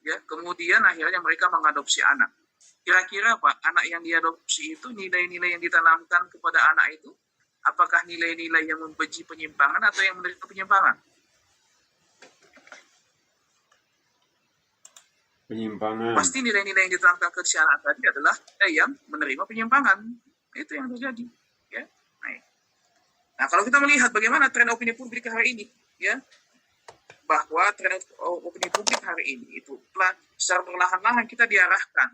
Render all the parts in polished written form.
ya. Kemudian akhirnya mereka mengadopsi anak. Kira-kira Pak, anak yang diadopsi itu nilai-nilai yang ditanamkan kepada anak itu, apakah nilai-nilai yang membenci penyimpangan atau yang menerima penyimpangan? Penyimpangan. Pasti nilai-nilai yang ditanamkan ke si anak tadi adalah yang menerima penyimpangan. Itu yang terjadi. Ya. Nah, kalau kita melihat bagaimana tren opini publik hari ini, ya, bahwa tren opini publik hari ini itu secara perlahan-lahan kita diarahkan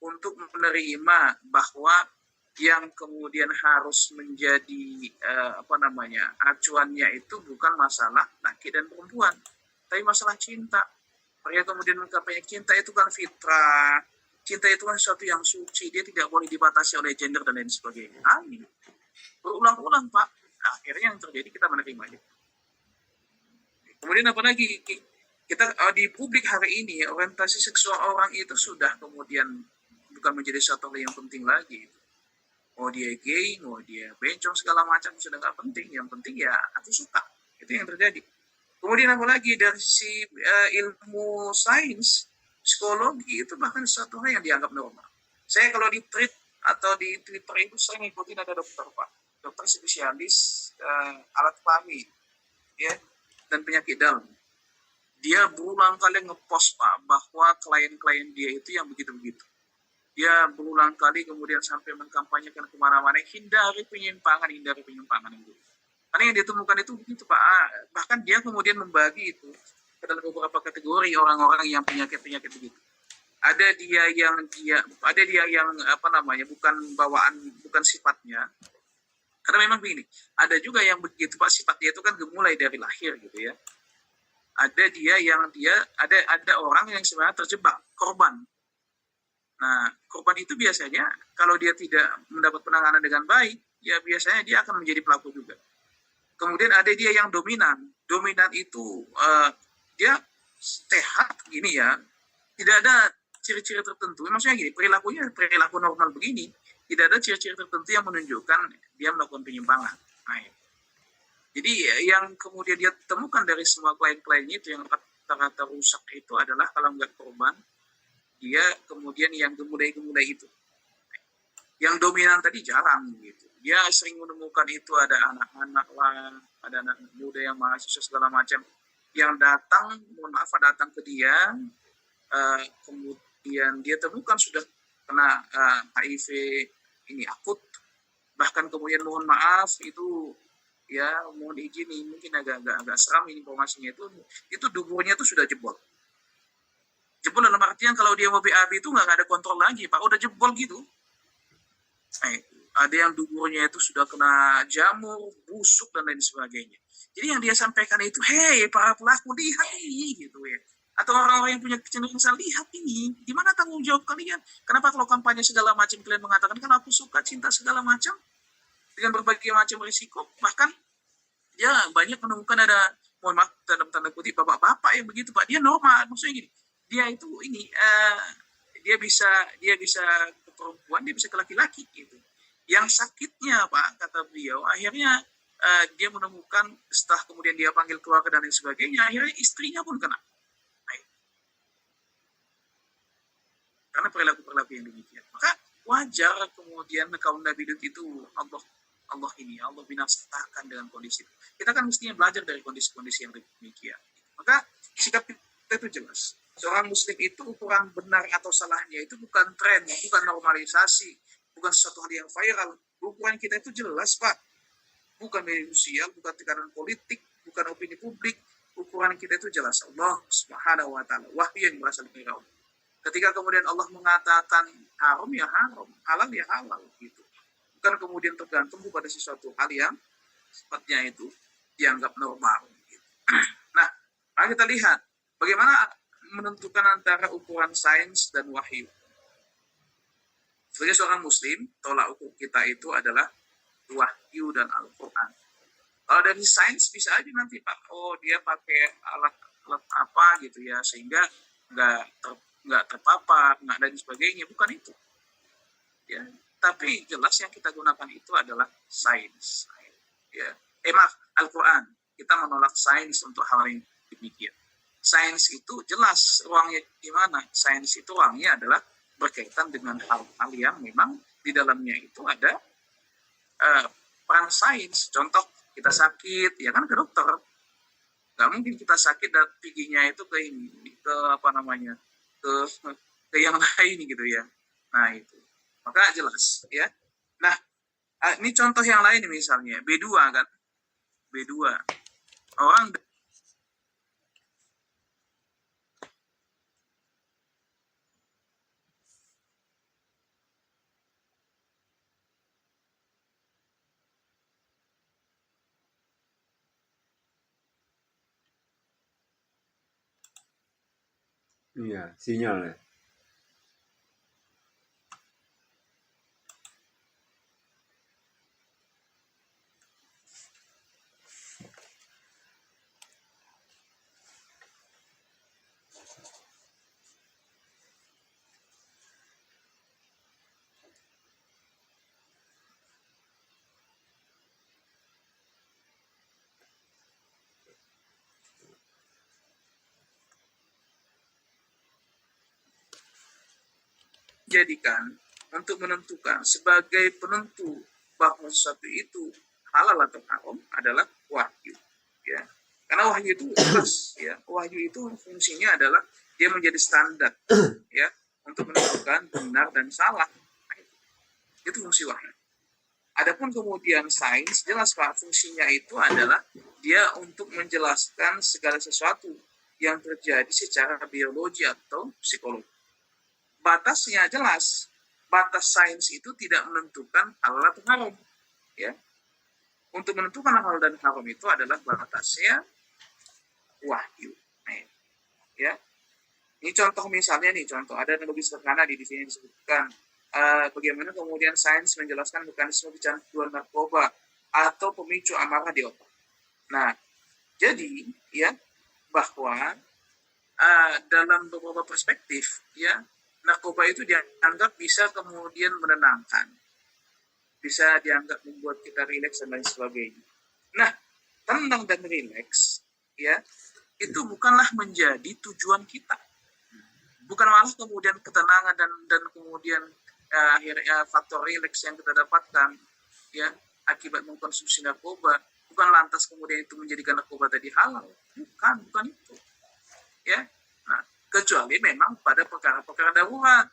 untuk menerima bahwa yang kemudian harus menjadi acuannya itu bukan masalah laki dan perempuan, tapi masalah cinta. Mereka kemudian mengkampanye cinta itu kan fitrah, cinta itu kan sesuatu yang suci, dia tidak boleh dibatasi oleh gender dan lain sebagainya. Amin. Berulang-ulang Pak, nah, akhirnya yang terjadi kita menerimanya. Kemudian apalagi kita di publik hari ini orientasi seksual orang itu sudah kemudian bukan menjadi satu hal yang penting lagi. Mau dia gay, mau dia bencong, segala macam sudah nggak penting. Yang penting ya aku suka. Itu yang terjadi. Kemudian apalagi dari si ilmu sains, psikologi itu bahkan satu hal yang dianggap normal. Saya kalau di tweet atau di Twitter itu saya ngikutin ada dokter Pak, dokter spesialis alat kelamin, ya, dan penyakit dalam. Dia berulang kali ngepost Pak bahwa klien-klien dia itu yang begitu-begitu. Dia berulang kali kemudian sampai mengkampanyekan kemana-mana, hindari penyimpangan. Karena yang ditemukan itu begitu Pak. Bahkan dia kemudian membagi itu ke dalam beberapa kategori orang-orang yang penyakit-penyakit begitu. Ada dia yang bukan bawaan, bukan sifatnya. Karena memang begini, ada juga yang begitu Pak, sifatnya itu kan gemulai dari lahir gitu ya. Ada orang yang sebenarnya terjebak, korban. Nah, korban itu biasanya kalau dia tidak mendapat penanganan dengan baik, ya biasanya dia akan menjadi pelaku juga. Kemudian ada dia yang dominan. Dominan itu dia sehat gini ya, tidak ada ciri-ciri tertentu. Maksudnya gini, perilaku normal begini, tidak ada ciri-ciri tertentu yang menunjukkan dia melakukan penyimpangan. Nah, jadi yang kemudian dia temukan dari semua klien-kliennya itu yang rata-rata rusak itu adalah kalau nggak korban, dia kemudian yang gemulai-gemulai itu. Yang dominan tadi jarang gitu. Dia sering menemukan itu ada anak-anak lah, ada anak muda yang mahasiswa segala macam yang datang ke dia, kemudian dia temukan sudah kena HIV ini akut, bahkan kemudian mohon maaf itu ya mohon izin ini mungkin agak seram ini informasinya itu duburnya itu sudah jebol dalam artian kalau dia mau BAB itu nggak ada kontrol lagi Pak, udah jebol gitu. Ada yang duburnya itu sudah kena jamur, busuk dan lain sebagainya. Jadi yang dia sampaikan itu, hei para pelaku lihat ini gitu ya. Atau orang-orang yang punya kecenderungan lihat ini, gimana tanggung jawab kalian? Kenapa kalau kampanye segala macam kalian mengatakan kan aku suka cinta segala macam dengan berbagai macam risiko, bahkan dia banyak menemukan ada mohon maaf dalam tanda kutip bapak-bapak yang begitu Pak, dia normal, maksudnya gini, dia itu ini dia bisa ke perempuan, dia bisa ke laki-laki gitu. Yang sakitnya Pak, kata beliau, akhirnya dia menemukan setelah kemudian dia panggil keluarga dan lain sebagainya, akhirnya istrinya pun kena. Karena perilaku-perilaku yang demikian. Maka wajar kemudian kaum Nabi Lut itu Allah binasakan dengan kondisi itu. Kita kan mestinya belajar dari kondisi-kondisi yang demikian. Maka sikap kita itu jelas. Seorang muslim itu ukuran benar atau salahnya itu bukan tren, bukan normalisasi, bukan sesuatu hal yang viral. Ukuran kita itu jelas Pak. Bukan media sosial, bukan tekanan politik, bukan opini publik. Ukuran kita itu jelas. Allah Subhanahu wa taala, wahyu yang berasal dari Allah. Ketika kemudian Allah mengatakan haram ya haram, halal ya halal gitu. Bukan kemudian tergantung pada sesuatu hal yang sifatnya itu dianggap normal. Gitu. Nah, mari kita lihat bagaimana menentukan antara ukuran sains dan wahyu. Sebagai seorang muslim, tolak ukur kita itu adalah wahyu dan Al-Quran. Kalau dari sains bisa aja nanti Pak, dia pakai alat apa gitu ya, sehingga nggak terpapar, nggak dan sebagainya, bukan itu. Ya, tapi jelas yang kita gunakan itu adalah sains. Ya, Al-Quran. Kita menolak sains untuk hal yang demikian. Sains itu jelas ruangnya gimana. Sains itu ruangnya adalah berkaitan dengan hal-hal yang memang di dalamnya itu ada peran sains. Contoh, kita sakit, ya kan ke dokter. Gak mungkin kita sakit dan piginya itu ke ini, ke apa namanya, ke yang lain gitu ya. Nah itu, maka jelas ya. Nah ini contoh yang lain misalnya B2 kan, B2 orang Iya, sinyal ya. jadikan untuk menentukan sebagai penentu bahwa sesuatu itu halal atau haram adalah wahyu ya, karena wahyu itu jelas ya, wahyu itu fungsinya adalah dia menjadi standar ya untuk menentukan benar dan salah. Itu fungsi wahyu. Adapun kemudian sains jelas Pak, fungsinya itu adalah dia untuk menjelaskan segala sesuatu yang terjadi secara biologi atau psikologi. Batasnya jelas. Batas sains itu tidak menentukan halal atau haram. Ya. Untuk menentukan halal dan haram itu adalah batasnya wahyu. Ya. Ini contoh misalnya nih, contoh ada yang lebih sederhana di sini disebutkan bagaimana kemudian sains menjelaskan mekanisme kecanduan narkoba atau pemicu amarah di otak. Nah, jadi ya bahwa dalam beberapa perspektif ya narkoba itu dianggap bisa kemudian menenangkan, bisa dianggap membuat kita rileks dan lain sebagainya. Nah, tenang dan rileks ya itu bukanlah menjadi tujuan kita. Bukan malah kemudian ketenangan dan kemudian akhirnya faktor rileks yang kita dapatkan ya akibat mengkonsumsi narkoba, bukan lantas kemudian itu menjadikan narkoba tadi halal. Bukan itu. Ya. Nah, kecuali memang pada perkara-perkara darurat.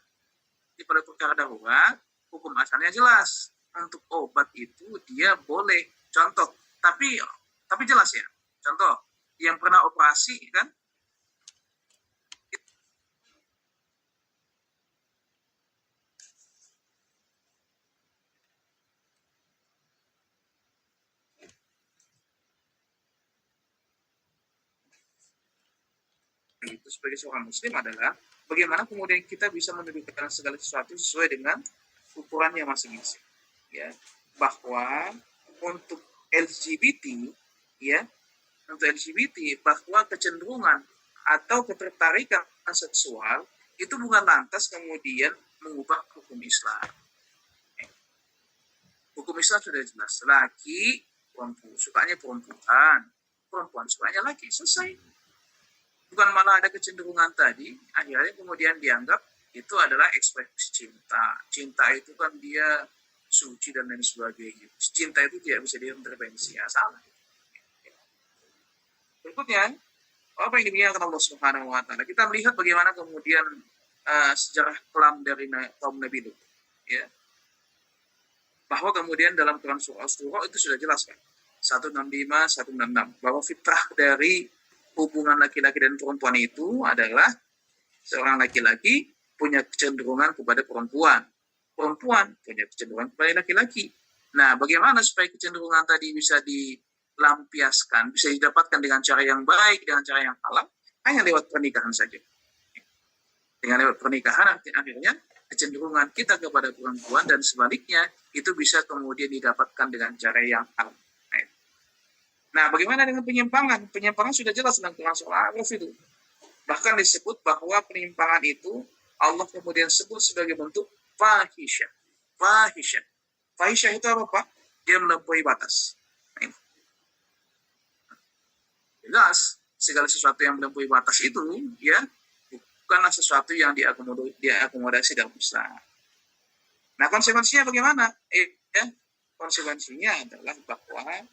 Pada perkara darurat, hukum asalnya jelas. Untuk obat itu dia boleh. Contoh, tapi jelas ya. Contoh, yang pernah operasi kan, itu sebagai seorang muslim adalah bagaimana kemudian kita bisa mendudukan segala sesuatu sesuai dengan ukurannya masing-masing ya, bahwa untuk LGBT ya, untuk LGBT bahwa kecenderungan atau ketertarikan seksual itu bukan lantas kemudian mengubah hukum Islam. Hukum Islam sudah jelas, laki perempuan sukanya perempuan, perempuan sukanya laki, selesai. Bukan malah ada kecenderungan tadi, akhirnya kemudian dianggap itu adalah ekspresi cinta. Cinta itu kan dia suci dan lain sebagainya. Cinta itu tidak bisa diintervensi, ya salah. Berikutnya, apa yang dimuliakan Allah Subhanahu wa taala? Kita melihat bagaimana kemudian sejarah kelam dari kaum Nabi Lut, ya. Bahwa kemudian dalam Quran surah As-Surah itu sudah jelas kan. 165, 166 bahwa fitrah dari hubungan laki-laki dan perempuan itu adalah seorang laki-laki punya kecenderungan kepada perempuan, perempuan punya kecenderungan kepada laki-laki. Nah, bagaimana supaya kecenderungan tadi bisa dilampiaskan, bisa didapatkan dengan cara yang baik, dengan cara yang halal? Hanya lewat pernikahan saja. Dengan lewat pernikahan akhirnya kecenderungan kita kepada perempuan dan sebaliknya itu bisa kemudian didapatkan dengan cara yang halal. Nah, bagaimana dengan penyimpangan? Penyimpangan sudah jelas dalam Quran surah Al-Araf itu. Bahkan disebut bahwa penyimpangan itu Allah kemudian sebut sebagai bentuk fahisyah. Fahisyah. Fahisyah itu apa, Pak? Dia melampaui batas. Jelas, segala sesuatu yang melampaui batas itu ya bukanlah sesuatu yang diakomodasi dalam Islam. Nah, konsekuensinya bagaimana? Ya, konsekuensinya adalah bahwa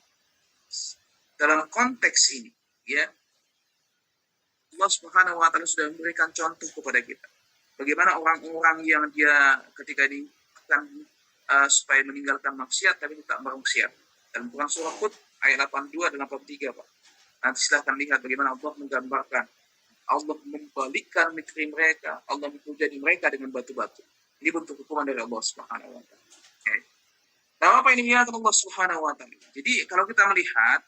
dalam konteks ini, ya, Allah Subhanahu wa taala sudah memberikan contoh kepada kita. Bagaimana orang-orang yang dia ketika diingatkan supaya meninggalkan maksiat tapi tidak bermaksiat. Dalam Quran surah Hud ayat 82 dan 83, Pak. Nanti silahkan lihat bagaimana Allah menggambarkan. Allah membalikkan negeri mereka, Allah menghujani mereka dengan batu-batu. Ini bentuk hukuman dari Allah Subhanahu wa taala. Okay. Nah, apa ini niat Allah Subhanahu wa taala? Jadi kalau kita melihat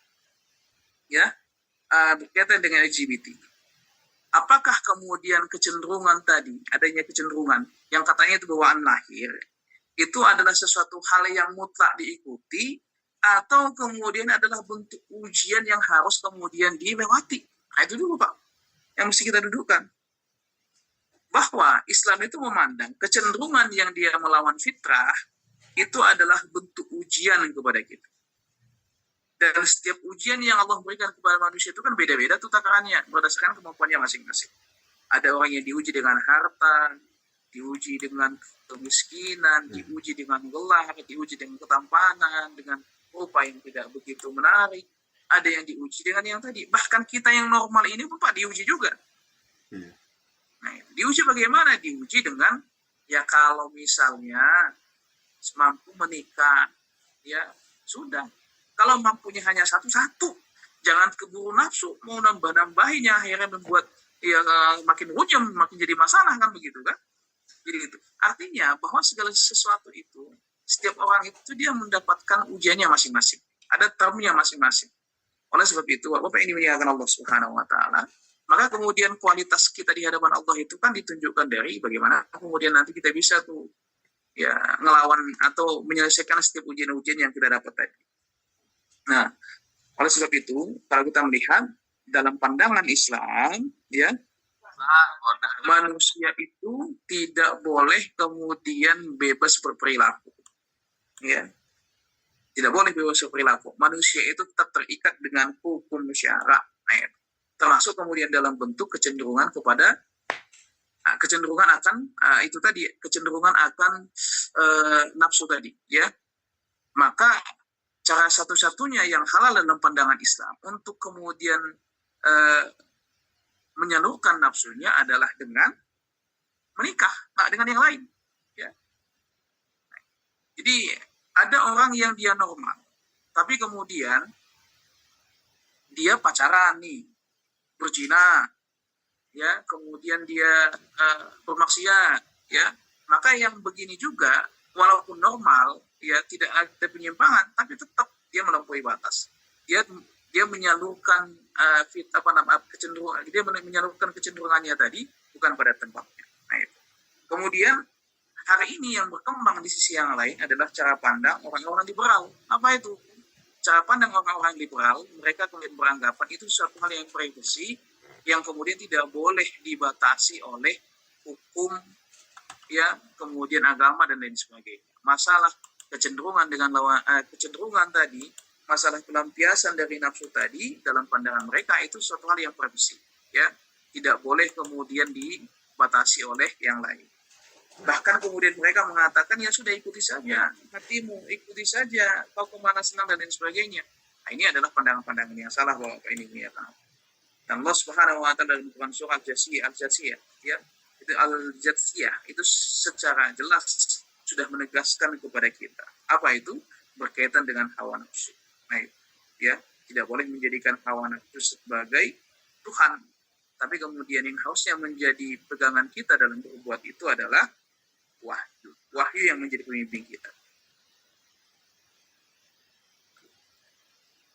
ya berkaitan dengan LGBT, apakah kemudian kecenderungan tadi, adanya kecenderungan yang katanya itu bawaan lahir, itu adalah sesuatu hal yang mutlak diikuti atau kemudian adalah bentuk ujian yang harus kemudian dilewati? Nah, itu dulu, Pak, yang mesti kita dudukkan. Bahwa Islam itu memandang kecenderungan yang dia melawan fitrah itu adalah bentuk ujian kepada kita. Dan setiap ujian yang Allah berikan kepada manusia itu kan beda-beda tuh takarannya berdasarkan kemampuannya masing-masing. Ada orang yang diuji dengan harta, diuji dengan kemiskinan, diuji dengan gelar, diuji dengan ketampanan, dengan rupa yang tidak begitu menarik. Ada yang diuji dengan yang tadi. Bahkan kita yang normal ini pun Pak diuji juga. Nah, diuji bagaimana? Diuji dengan ya kalau misalnya mampu menikah, ya sudah. Kalau mampunya hanya satu-satu, jangan keburu nafsu, mau nambah-nambahinnya akhirnya membuat ya makin runyam, makin jadi masalah kan begitu kan? Jadi itu artinya bahwa segala sesuatu itu setiap orang itu dia mendapatkan ujiannya masing-masing, ada termnya masing-masing. Oleh sebab itu, Bapak ini menyatakan Allah Subhanahu wa taala, maka kemudian kualitas kita di hadapan Allah itu kan ditunjukkan dari bagaimana kemudian nanti kita bisa tuh ya ngelawan atau menyelesaikan setiap ujian-ujian yang kita dapat tadi. Nah, oleh sebab itu, kalau kita melihat dalam pandangan Islam, ya, manusia itu tidak boleh kemudian bebas berperilaku, ya, tidak boleh bebas berperilaku. Manusia itu tetap terikat dengan hukum syarak, ya. Termasuk kemudian dalam bentuk kecenderungan kepada kecenderungan akan itu tadi, kecenderungan akan nafsu tadi, ya. Maka cara satu-satunya yang halal dalam pandangan Islam untuk kemudian menyalurkan nafsunya adalah dengan menikah, nah, dengan yang lain. Ya. Jadi ada orang yang dia normal, tapi kemudian dia pacaran nih, berzina, ya, kemudian dia bermaksiat, ya, maka yang begini juga walaupun normal, ya tidak ada penyimpangan, tapi tetap dia melampaui batas. Dia menyalurkan kecenderungan, dia menyalurkan kecenderungannya tadi bukan pada tempatnya. Nah, itu. Kemudian hari ini yang berkembang di sisi yang lain adalah cara pandang orang-orang liberal. Apa itu? Cara pandang orang-orang liberal, mereka kemudian beranggapan itu suatu hal yang privasi yang kemudian tidak boleh dibatasi oleh hukum, ya, kemudian agama dan lain sebagainya. Masalah kecenderungan kecenderungan tadi, masalah pelampiasan dari nafsu tadi dalam pandangan mereka itu suatu hal yang privasi, ya, tidak boleh kemudian dibatasi oleh yang lain. Bahkan kemudian mereka mengatakan ya sudah ikuti saja hatimu, ikuti saja kau kemana senang dan lain sebagainya. Nah, ini adalah pandangan-pandangan yang salah bahwa ini ya kan. Dan Allah Subhanahu wa taala dalam Quran surah Al-Jathiyah, ya, itu Al-Jathiyah itu secara jelas sudah menegaskan kepada kita. Apa itu? Berkaitan dengan hawa nafsu. Nah, ya, tidak boleh menjadikan hawa nafsu sebagai Tuhan. Tapi kemudian yang harusnya menjadi pegangan kita dalam berbuat itu adalah wahyu. Wahyu yang menjadi pemimpin kita.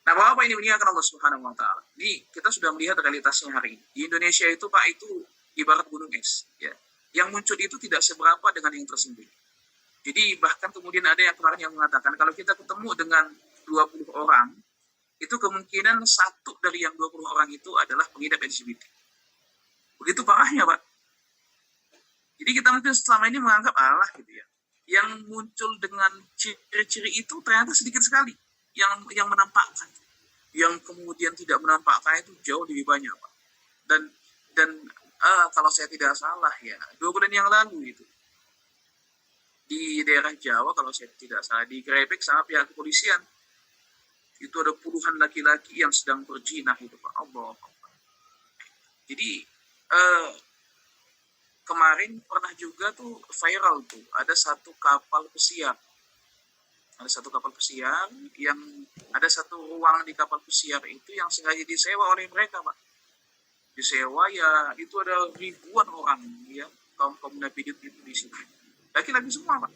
Nah, Bapak ini mengingatkan Allah Subhanahu wa taala. Ini kita sudah melihat realitasnya hari ini. Di Indonesia itu, Pak, itu ibarat gunung es, ya. Yang muncul itu tidak seberapa dengan yang tersembunyi. Jadi bahkan kemudian ada yang kemarin yang mengatakan kalau kita ketemu dengan 20 orang, itu kemungkinan satu dari yang 20 orang itu adalah pengidap LGBT. Begitu parahnya, Pak. Jadi kita mungkin selama ini menganggap Allah gitu ya. Yang muncul dengan ciri-ciri itu ternyata sedikit sekali yang menampakkan. yang kemudian tidak menampakkan itu jauh lebih banyak, Pak. Dan kalau saya tidak salah ya 2 bulan yang lalu itu di daerah Jawa kalau saya tidak salah digerebek sama pihak kepolisian, itu ada puluhan laki-laki yang sedang berzina itu, Pak. Allah. Jadi eh, kemarin pernah juga tuh viral tuh ada satu kapal pesiar, yang ada satu ruang di kapal pesiar itu yang sengaja disewa oleh mereka, Pak. Disewa ya itu ada ribuan orang ya, kaum kaum nabi itu di situ, laki-laki semua, Pak.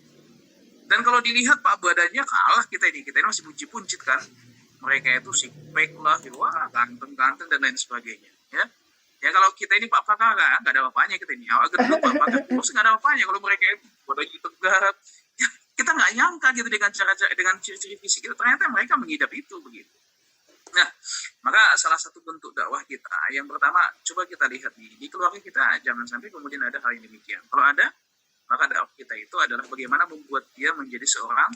Dan kalau dilihat, Pak, badannya kalah kita ini masih buncit-buncit kan, mereka itu six-pack lah, wah ganteng-ganteng dan lain sebagainya ya. Ya kalau kita ini Pak Pakara nggak ada apa-apanya, kita ini awak gendut Pak Pakara terus nggak ada apa-apanya kalau mereka itu badannya tegap ya, kita nggak nyangka gitu dengan cara-cara, dengan ciri-ciri fisik itu ternyata mereka mengidap itu begitu. Nah, maka salah satu bentuk dakwah kita yang pertama, coba kita lihat nih di keluarga kita, jangan sampai kemudian ada hal yang demikian. Kalau ada, maka dakwah kita itu adalah bagaimana membuat dia menjadi seorang,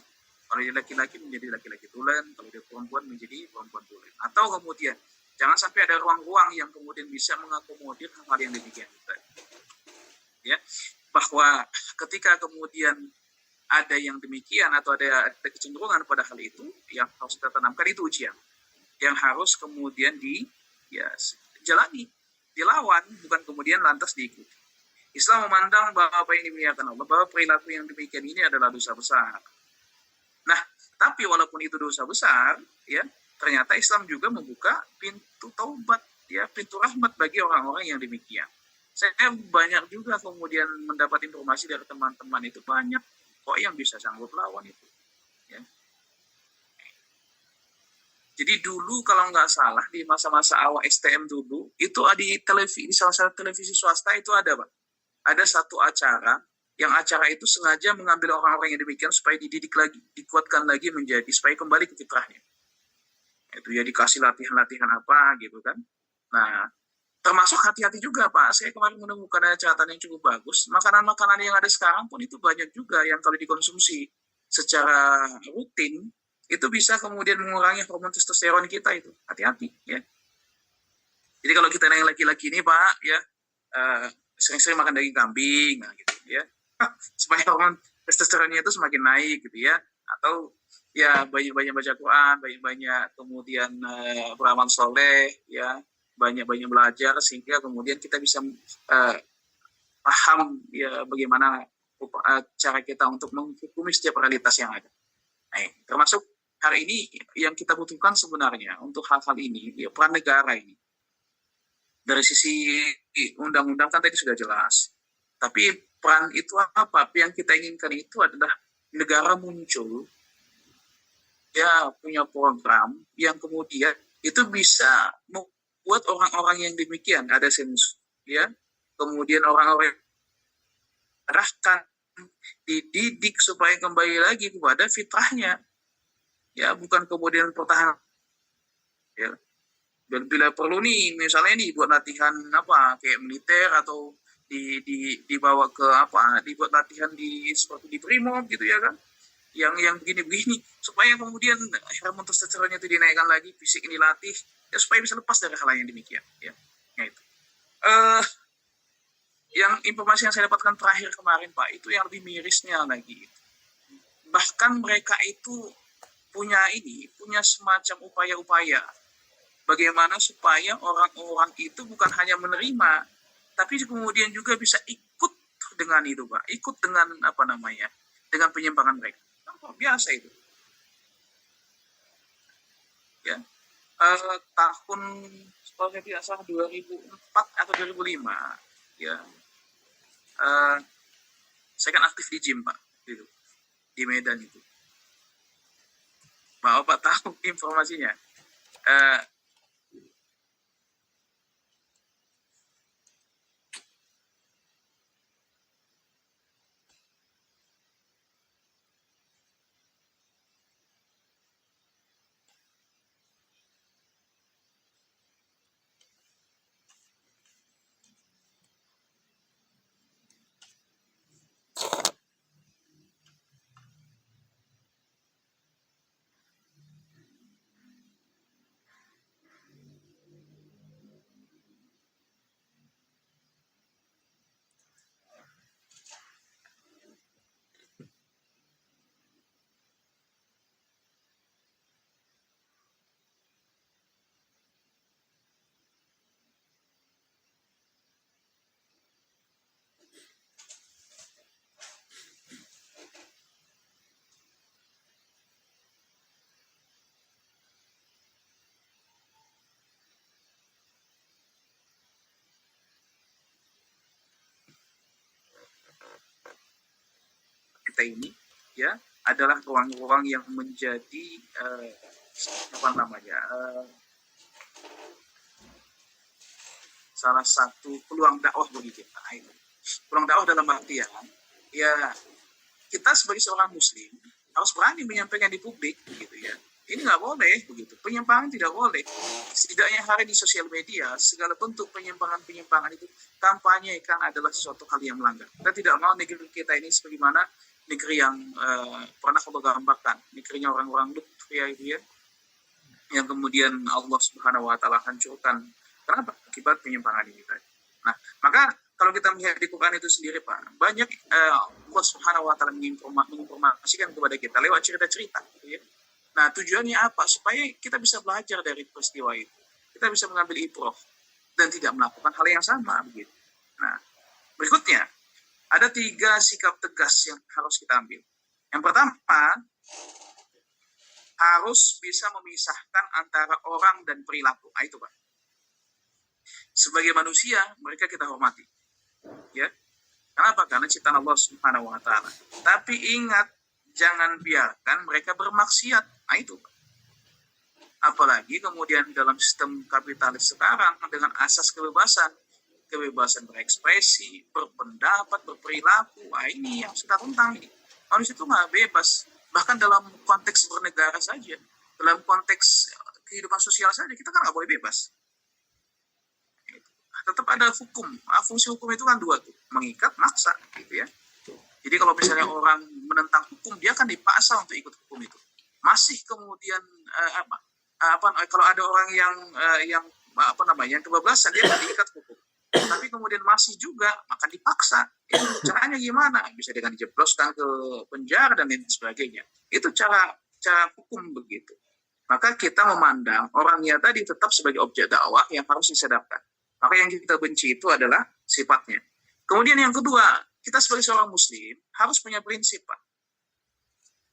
kalau dia laki-laki menjadi laki-laki tulen, kalau dia perempuan menjadi perempuan tulen. Atau kemudian jangan sampai ada ruang-ruang yang kemudian bisa mengakomodir hal yang demikian. Ya, bahwa ketika kemudian ada yang demikian atau ada kecenderungan pada hal itu, yang harus kita tanamkan itu ujian, yang harus kemudian jalani, dilawan, bukan kemudian lantas diikuti. Islam memandang bahwa apa yang dimuliakan Allah, bahwa perilaku yang demikian ini adalah dosa besar. Nah, tapi walaupun itu dosa besar, ya, ternyata Islam juga membuka pintu taubat, ya, pintu rahmat bagi orang-orang yang demikian. Saya banyak juga kemudian mendapat informasi dari teman-teman itu, banyak kok yang bisa sanggup lawan itu. Ya. Jadi dulu kalau nggak salah di masa-masa awal STM dulu, itu di televisi, di salah satu televisi swasta itu ada, Pak. Ada satu acara, yang acara itu sengaja mengambil orang-orang yang demikian supaya dididik lagi, dikuatkan lagi menjadi, supaya kembali ke fitrahnya. Itu ya dikasih latihan-latihan apa gitu kan. Nah, termasuk hati-hati juga, Pak. Saya kemarin menemukan ada catatan yang cukup bagus. Makanan-makanan yang ada sekarang pun itu banyak juga yang kalau dikonsumsi secara rutin, itu bisa kemudian mengurangi hormon testosteron kita itu. Hati-hati ya. Jadi kalau kita yang laki-laki ini, Pak, ya sering-sering makan daging kambing, nah, gitu ya, supaya hormon testosteronnya itu semakin naik gitu ya. Atau ya banyak-banyak baca Quran, banyak-banyak kemudian beramal soleh, ya, banyak-banyak belajar sehingga kemudian kita bisa paham ya bagaimana cara kita untuk menghukumi setiap realitas yang ada. Nah, termasuk hari ini yang kita butuhkan sebenarnya untuk hal-hal ini, ya, peran negara ini. Dari sisi undang-undang kan tadi sudah jelas. Tapi peran itu apa? Yang kita inginkan itu adalah negara muncul, ya, punya program yang kemudian itu bisa membuat orang-orang yang demikian ada sensus, ya. Kemudian orang-orang arahkan, dididik supaya kembali lagi kepada fitrahnya. Ya, bukan kemudian pertahanan. Ya. Dan bila perlu nih, misalnya nih buat latihan apa kayak militer atau dibawa ke apa, dibuat latihan seperti di Brimob gitu ya kan, yang begini-begini supaya kemudian hormon testosteronnya itu dinaikkan lagi, fisik ini latih ya supaya bisa lepas dari hal yang demikian ya. Nah, itu yang informasi yang saya dapatkan terakhir kemarin, Pak, itu yang lebih mirisnya lagi, bahkan mereka itu punya semacam upaya-upaya bagaimana supaya orang-orang itu bukan hanya menerima, tapi kemudian juga bisa ikut dengan itu, Pak. Ikut dengan apa namanya, dengan penyimpangan mereka. Nah, biasa itu. Ya, tahun kalau saya tidak salah 2004 atau 2005, ya, saya kan aktif di gym, Pak, gitu, di Medan itu. Bapak tahu informasinya. kita ini ya adalah ruang-ruang yang menjadi salah satu peluang dakwah bagi kita. Itu peluang dakwah dalam artian ya kita sebagai seorang muslim harus berani menyampaikan di publik begitu ya. Ini nggak boleh begitu. Penyimpangan tidak boleh. Setidaknya hari di sosial media segala bentuk penyimpangan itu kampanyekan adalah sesuatu hal yang melanggar. Kita tidak mau negeri kita ini sebagaimana negeri yang pernah Allah gambarkan, negerinya orang-orang Lut ya itu ya, yang kemudian Allah Subhanahu Wa Taala hancurkan. Kenapa? Akibat penyimpangan ini tadi. Nah, maka kalau kita melihat di Quran itu sendiri Pak, banyak Allah Subhanahu Wa Taala menginformasikan kepada kita lewat cerita-cerita. Gitu ya. Nah, tujuannya apa? Supaya kita bisa belajar dari peristiwa itu. Kita bisa mengambil ibrah dan tidak melakukan hal yang sama. Begitu. Nah, berikutnya, ada 3 sikap tegas yang harus kita ambil. Yang pertama, harus bisa memisahkan antara orang dan perilaku. Nah, itu Pak. Sebagai manusia, mereka kita hormati. Ya. Kenapa? Karena ciptaan Allah Subhanahu Wa Taala. Tapi ingat, jangan biarkan mereka bermaksiat. Nah itu. Apalagi kemudian dalam sistem kapitalis sekarang dengan asas kebebasan berekspresi, berpendapat, berperilaku. Nah ini yang kita tentang ini. Manusia itu nggak bebas. Bahkan dalam konteks bernegara saja, dalam konteks kehidupan sosial saja kita kan nggak boleh bebas. Tetap ada hukum. Fungsi hukum itu kan 2 tuh, mengikat, maksa, gitu ya. Jadi kalau misalnya orang menentang hukum, dia kan dipaksa untuk ikut hukum itu. Masih kemudian kalau ada orang yang kebablasan, dia kan diikat hukum. Tapi kemudian masih juga, maka dipaksa. Itu caranya gimana? Bisa dengan dijebloskan ke penjara dan lain sebagainya. Itu cara hukum begitu. Maka kita memandang orangnya tadi tetap sebagai objek dakwah yang harus disedapkan. Maka yang kita benci itu adalah sifatnya. Kemudian yang kedua, kita sebagai seorang muslim harus punya prinsip Pak.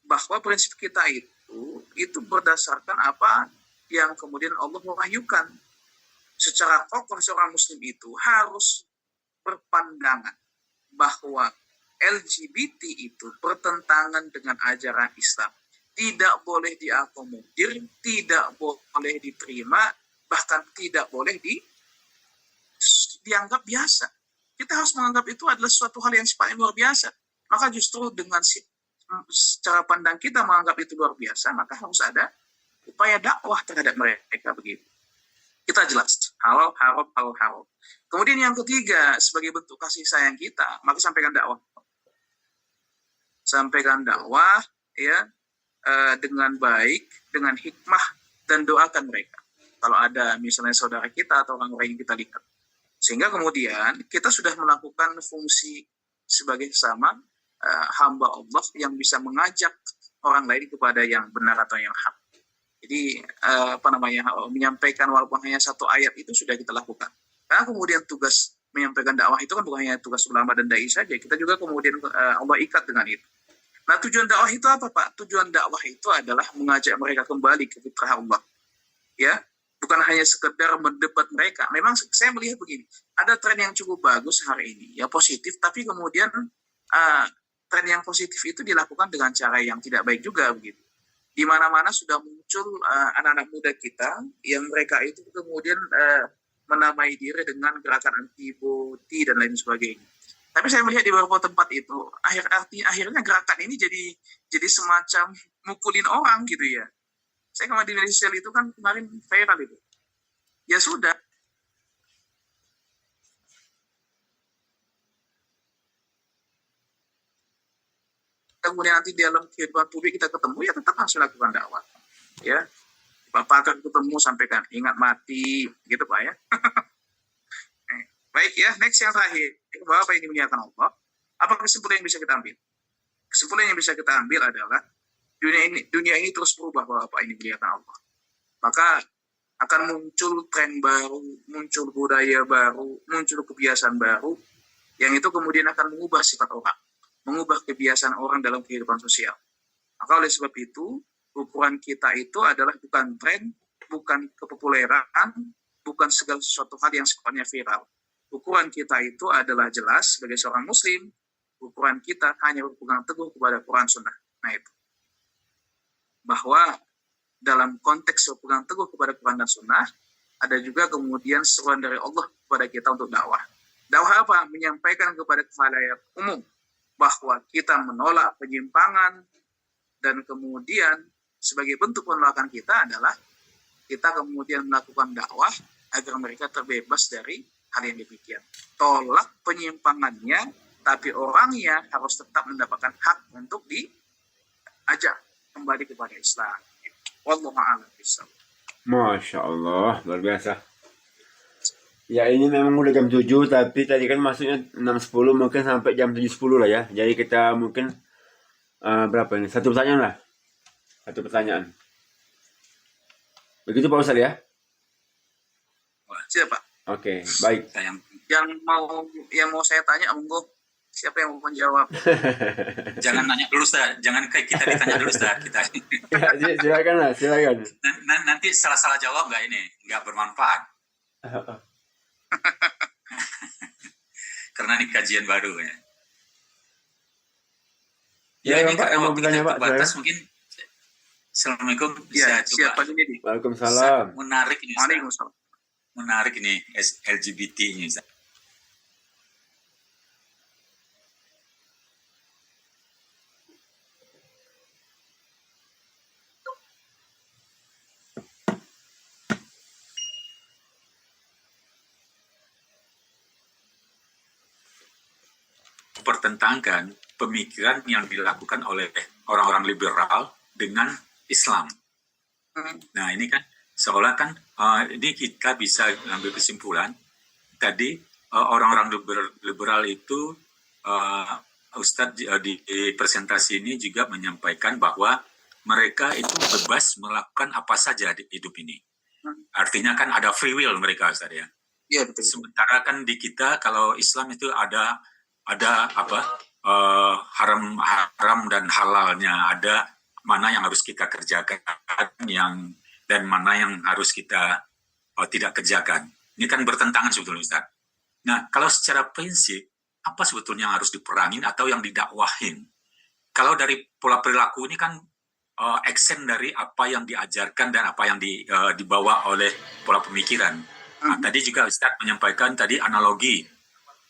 Bahwa prinsip kita itu berdasarkan apa yang kemudian Allah mewahyukan. Secara kokoh seorang muslim itu harus berpandangan bahwa LGBT itu bertentangan dengan ajaran Islam. Tidak boleh diakomodir, tidak boleh diterima, bahkan tidak boleh dianggap biasa. Kita harus menganggap itu adalah suatu hal yang sifatnya luar biasa. Maka justru dengan cara pandang kita menganggap itu luar biasa, maka harus ada upaya dakwah terhadap mereka begitu. Kita jelas, halal, haram. Kemudian yang ketiga, sebagai bentuk kasih sayang kita, maka sampaikan dakwah. Sampaikan dakwah ya dengan baik, dengan hikmah, dan doakan mereka. Kalau ada misalnya saudara kita atau orang-orang yang kita lihat. Sehingga kemudian kita sudah melakukan fungsi sebagai sama hamba Allah yang bisa mengajak orang lain kepada yang benar atau yang hak. Jadi menyampaikan walaupun hanya 1 ayat itu sudah kita lakukan. Karena kemudian tugas menyampaikan dakwah itu kan bukan hanya tugas ulama dan dai saja. Kita juga kemudian Allah ikat dengan itu. Nah, tujuan dakwah itu apa Pak? Tujuan dakwah itu adalah mengajak mereka kembali ke fitrah Allah. Ya. Bukan hanya sekedar mendebat mereka. Memang saya melihat begini, ada tren yang cukup bagus hari ini, ya positif, tapi kemudian tren yang positif itu dilakukan dengan cara yang tidak baik juga begitu. Di mana-mana sudah muncul anak-anak muda kita yang mereka itu kemudian menamai diri dengan gerakan anti-boti dan lain sebagainya. Tapi saya melihat di beberapa tempat itu akhirnya gerakan ini jadi semacam mukulin orang gitu ya. Saya kemarin di Indonesia itu kan kemarin viral itu. Ya sudah. Kemudian nanti dalam kehidupan publik kita ketemu, ya tetap harus lakukan dakwah. Ya. Bapak akan ketemu sampaikan, ingat mati, gitu Pak ya. Baik ya, next yang terakhir. Bapak ini muliakan Allah. Apa kesimpulan yang bisa kita ambil? Kesimpulan yang bisa kita ambil adalah dunia ini terus berubah Bapak ini muliakan Allah. Maka akan muncul tren baru, muncul budaya baru, muncul kebiasaan baru yang itu kemudian akan mengubah sifat orang, mengubah kebiasaan orang dalam kehidupan sosial. Maka oleh sebab itu, ukuran kita itu adalah bukan tren, bukan kepopuleran, bukan segala sesuatu hal yang sifatnya viral. Ukuran kita itu adalah jelas sebagai seorang muslim, ukuran kita hanya berpegang teguh kepada Quran Sunnah. Nah itu. Bahwa dalam konteks berpegang teguh kepada Quran dan Sunnah, ada juga kemudian seruan dari Allah kepada kita untuk dakwah. Dakwah apa? Menyampaikan kepada khalayak umum bahwa kita menolak penyimpangan, dan kemudian sebagai bentuk penolakan kita adalah kita kemudian melakukan dakwah agar mereka terbebas dari hal yang demikian. Tolak penyimpangannya, tapi orangnya harus tetap mendapatkan hak untuk diajak kembali kepada Islam. Wallahu a'lam bishawab. Masya Allah, luar biasa. Ya ini memang udah jam 7, tapi tadi kan masuknya 6.10, mungkin sampai jam 7.10 lah ya. Jadi kita mungkin berapa ini? Satu pertanyaan lah. Satu pertanyaan. Begitu Pak Ustadz ya? Siapa? Oke, baik. Yang mau saya tanya, monggo. Siapa yang mau menjawab? Jangan nanya dulu, Ustaz. Jangan kayak kita ditanya dulu, Ustaz. Kita. Ya, silakan lah, silakan. Nanti salah-salah jawab nggak ini? Nggak bermanfaat. Karena ini kajian baru ya. Ya, ini Pak, yang mau bertanya, Pak. Terbatas mungkin. Assalamualaikum. Ya, Bisa siapa coba. ini? Waalaikumsalam. Menarik ini, Ustaz. Waalaikumsalam. Menarik ini LGBT ini, Ustaz. Pertentangkan pemikiran yang dilakukan oleh orang-orang liberal dengan Islam. Nah ini kan seolah kan ini kita bisa ambil kesimpulan tadi orang-orang liberal itu Ustadz di presentasi ini juga menyampaikan bahwa mereka itu bebas melakukan apa saja di hidup ini. Artinya kan ada free will mereka, Ustadz ya. Iya, betul. Sementara kan di kita kalau Islam itu ada apa haram dan halalnya, ada mana yang harus kita kerjakan dan mana yang harus kita tidak kerjakan. Ini kan bertentangan sebetulnya, Ustaz. Nah, kalau secara prinsip apa sebetulnya yang harus diperangin atau yang didakwahin? Kalau dari pola perilaku ini kan action dari apa yang diajarkan dan apa yang dibawa oleh pola pemikiran. Nah, tadi juga Ustaz menyampaikan tadi analogi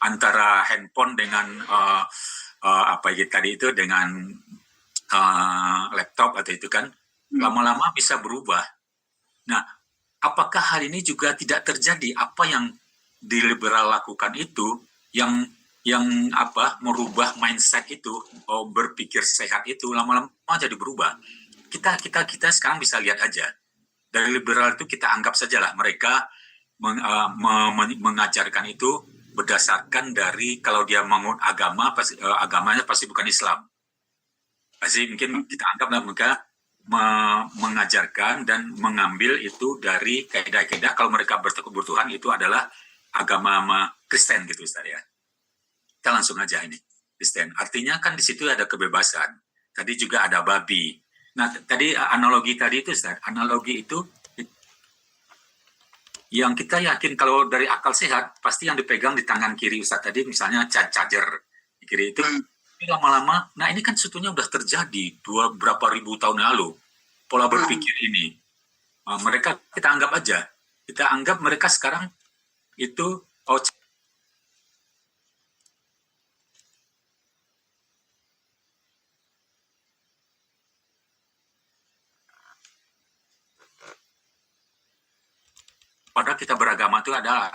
antara handphone dengan apa gitu tadi itu dengan laptop atau itu kan lama-lama bisa berubah. Nah, apakah hal ini juga tidak terjadi? Apa yang di liberal lakukan itu yang apa merubah mindset itu, berpikir sehat itu lama-lama jadi berubah. Kita sekarang bisa lihat aja dari liberal itu kita anggap sajalah mereka mengajarkan itu berdasarkan dari kalau dia menganut agama agamanya pasti bukan Islam. Pasti mungkin kita anggaplah mereka mengajarkan dan mengambil itu dari kaidah-kaidah kalau mereka bertekun Tuhan itu adalah agama Kristen gitu, Ustaz ya. Kita langsung aja ini Kristen. Artinya kan di situ ada kebebasan. Tadi juga ada babi. Nah, tadi analogi tadi itu, Ustaz. Analogi itu yang kita yakin kalau dari akal sehat pasti yang dipegang di tangan kiri Ustaz tadi misalnya charger di kiri itu lama-lama, nah ini kan sebetulnya udah terjadi berapa ribu tahun lalu pola berpikir ini. Mereka kita anggap mereka sekarang itu padahal kita beragama itu adalah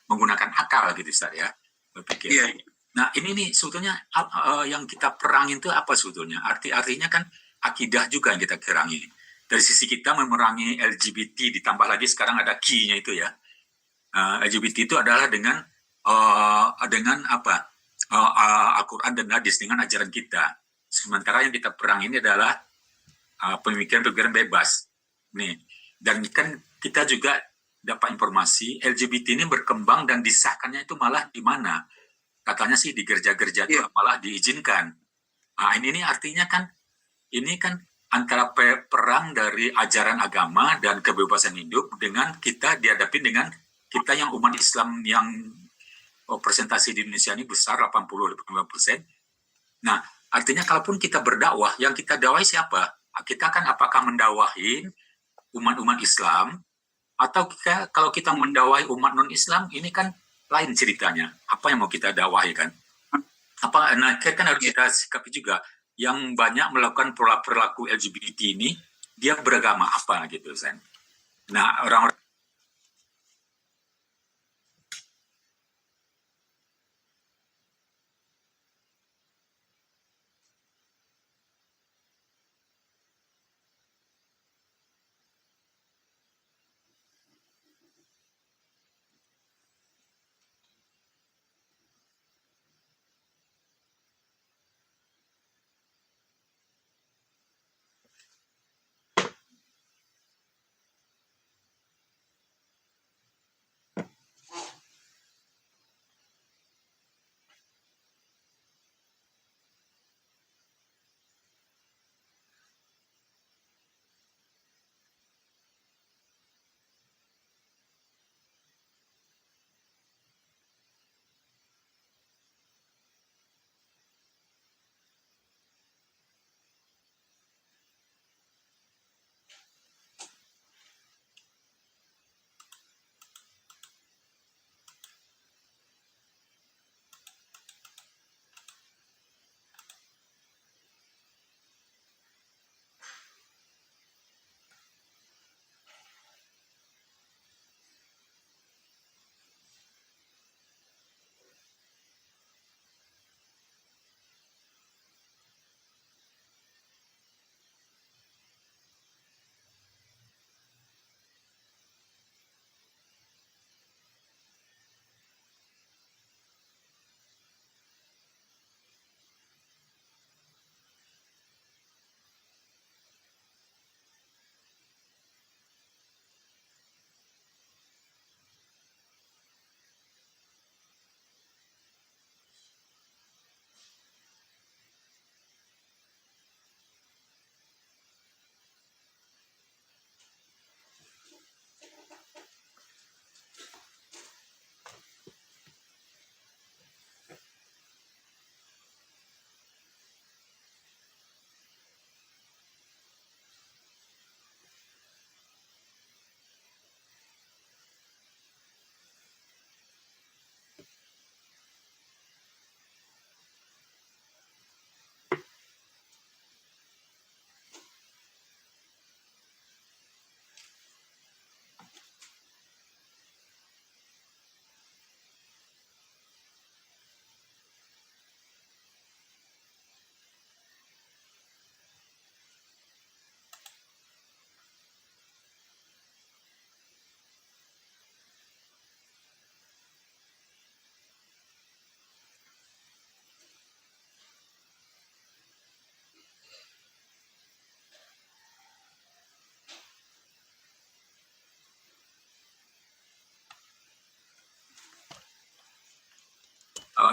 menggunakan akal gitu Ustaz ya, berpikir. Iya. Nah ini nih sebetulnya yang kita perangin itu apa sebetulnya? Artinya kan akidah juga yang kita perangi. Dari sisi kita memerangi LGBT, ditambah lagi sekarang ada key-nya itu ya. LGBT itu adalah dengan apa? Al-Quran dan hadis, dengan ajaran kita. Sementara yang kita perang ini adalah pemikiran-pemikiran bebas. Nih, dan kan kita juga dapat informasi LGBT ini berkembang dan disahkannya itu malah di mana? Katanya sih di gereja-gereja itu malah diizinkan. Nah, ini artinya kan ini kan antara perang dari ajaran agama dan kebebasan hidup dengan kita dihadapi dengan kita yang umat Islam yang presentasi di Indonesia ini besar 80-85%. Nah, artinya kalaupun kita berdakwah, yang kita dakwahi siapa? Kita kan apakah mendakwahi umat-umat Islam, atau kalau kita mendakwahi umat non-Islam, ini kan lain ceritanya. Apa yang mau kita dakwahi kan? Nah, kan harus kita sikapi juga. Yang banyak melakukan perilaku LGBT ini, dia beragama apa gitu, Sen? Nah, orang-orang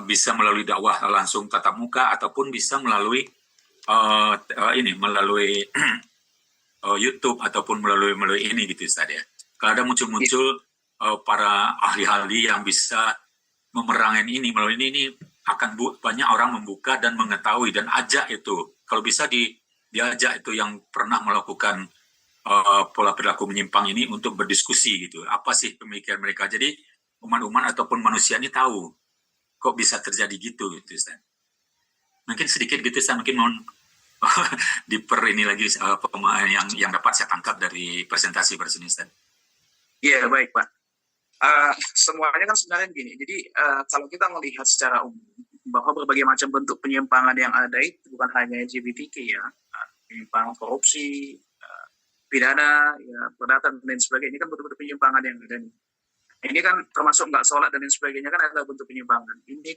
bisa melalui dakwah langsung tatap muka, ataupun bisa melalui melalui YouTube, ataupun melalui ini gitu, Ustaz ya. Kalau ada muncul-muncul para ahli-ahli yang bisa memerangi ini melalui ini akan banyak orang membuka dan mengetahui, dan ajak itu. Kalau bisa diajak itu yang pernah melakukan pola perilaku menyimpang ini untuk berdiskusi gitu. Apa sih pemikiran mereka? Jadi umat-umat ataupun manusia ini tahu kok bisa terjadi gitu Ustaz. Mungkin sedikit gitu Ustaz, mungkin mohon diper ini lagi yang dapat saya tangkap dari presentasi bersini Ustaz. Iya, baik Pak. Semuanya kan sebenarnya gini. Jadi kalau kita melihat secara umum bahwa berbagai macam bentuk penyimpangan yang ada itu bukan hanya LGBTQ ya, penyimpangan korupsi, pidana, ya, perdata dan lain sebagainya, ini kan bentuk-bentuk penyimpangan yang ada nih. Ini kan termasuk nggak sholat dan lain sebagainya kan adalah bentuk penyimpangan. Ini